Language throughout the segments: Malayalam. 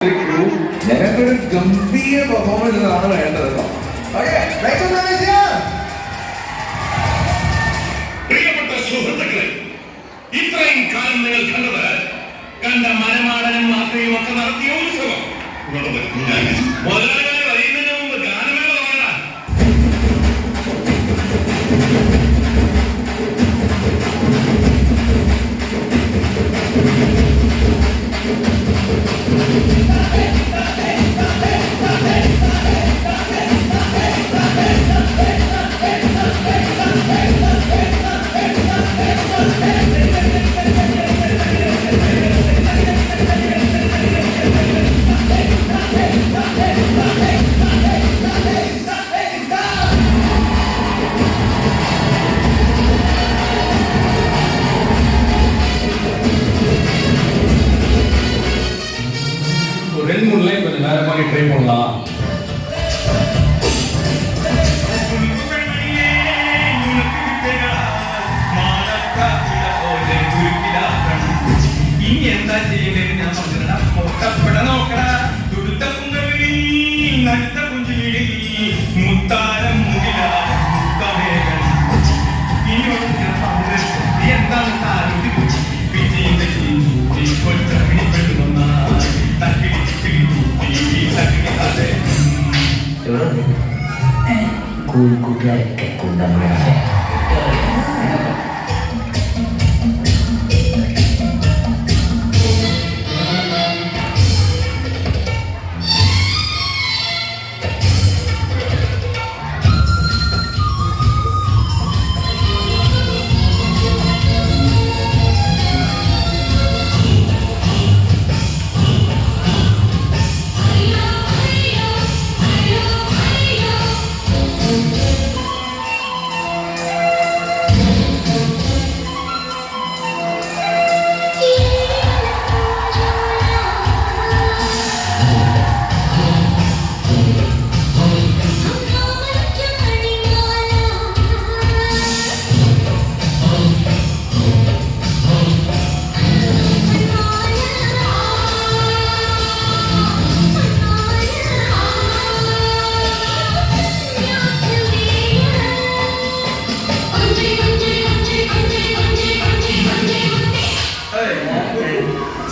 ഞങ്ങൾക്കൊരു ഗംഭീര പെർഫോമൻസ് ആണ് വേണ്ടത് കേട്ടോ. പ്രിയപ്പെട്ട സുഹൃത്തുക്കളെ, ഇത്രയും കാലം നിങ്ങൾ കണ്ട മരമാടനും മാത്രയും ഒക്കെ നടത്തിയ ഉത്സവം മുതലാളികളെ വൈകുന്നതിന് മുമ്പ് ഗാനമേള തുടങ്ങാം. ரெண்டு மூணு லைன் கொஞ்சம் வேற மாதிரி ட்ரை பண்ணலாம். ഇനി എന്താ ചെയ്യുന്നത് ഞാൻ പറഞ്ഞിട്ടാ പൊട്ടപ്പെട നോക്കട തുടുത്ത കുങ്കവിളി നടുത്ത കുഞ്ചുകിളി മുത്താരം മുകില മുത്തമേകൻ ഇനിയോട് ഞാൻ പറഞ്ഞത് നീ എന്താണ് ആരോഗ്യ വിജയിന്റെ കൂട്ടുകാരൊക്കെ കൊണ്ടുവന്നേ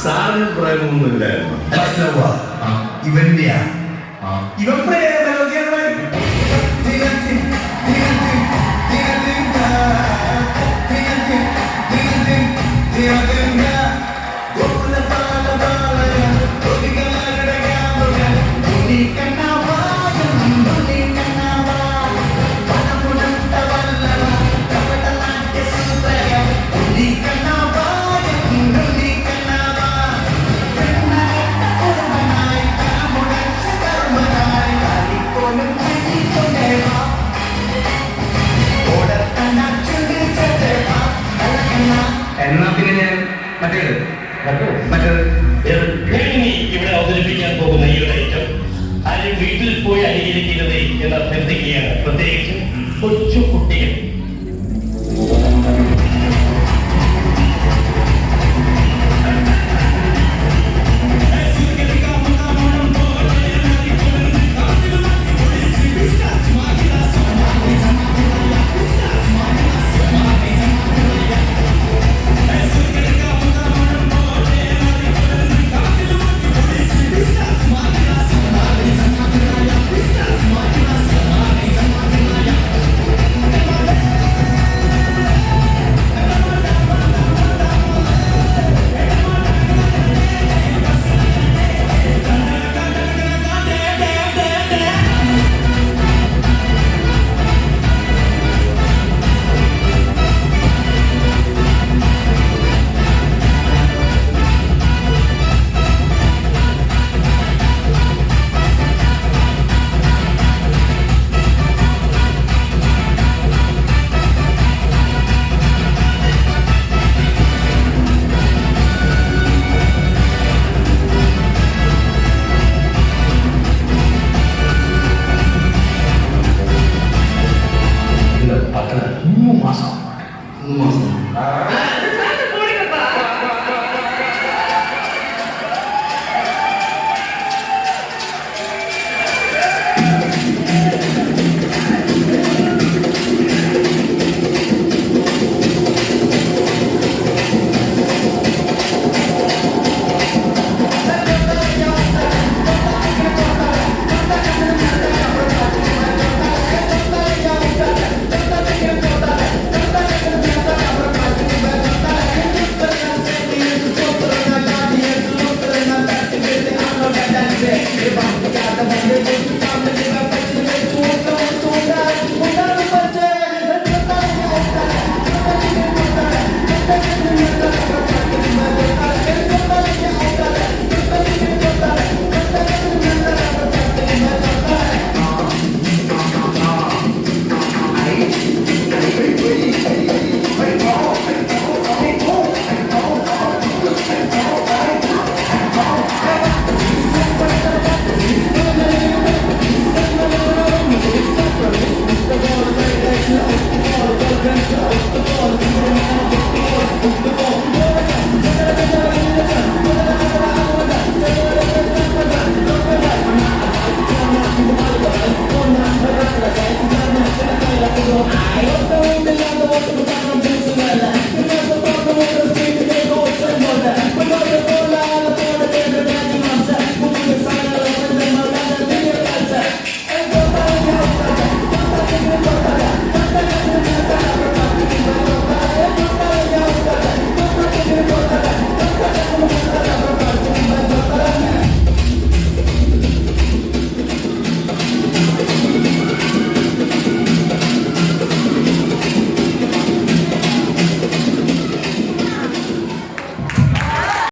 സാറിന് പ്രേമൊന്നുമില്ലായിരുന്നു. ഇവന്റെയാ ഇവൻ എന്നാ പിന്നെ ഞാൻ മറ്റേത് ഇവിടെ അവതരിപ്പിക്കാൻ പോകുന്ന ഈ ഒരു ഐറ്റം ആരും വീട്ടിൽ പോയി അനുകരിക്കരുത് എന്ന് അഭ്യർത്ഥിക്കുകയാണ്. പ്രത്യേകിച്ച് കൊച്ചു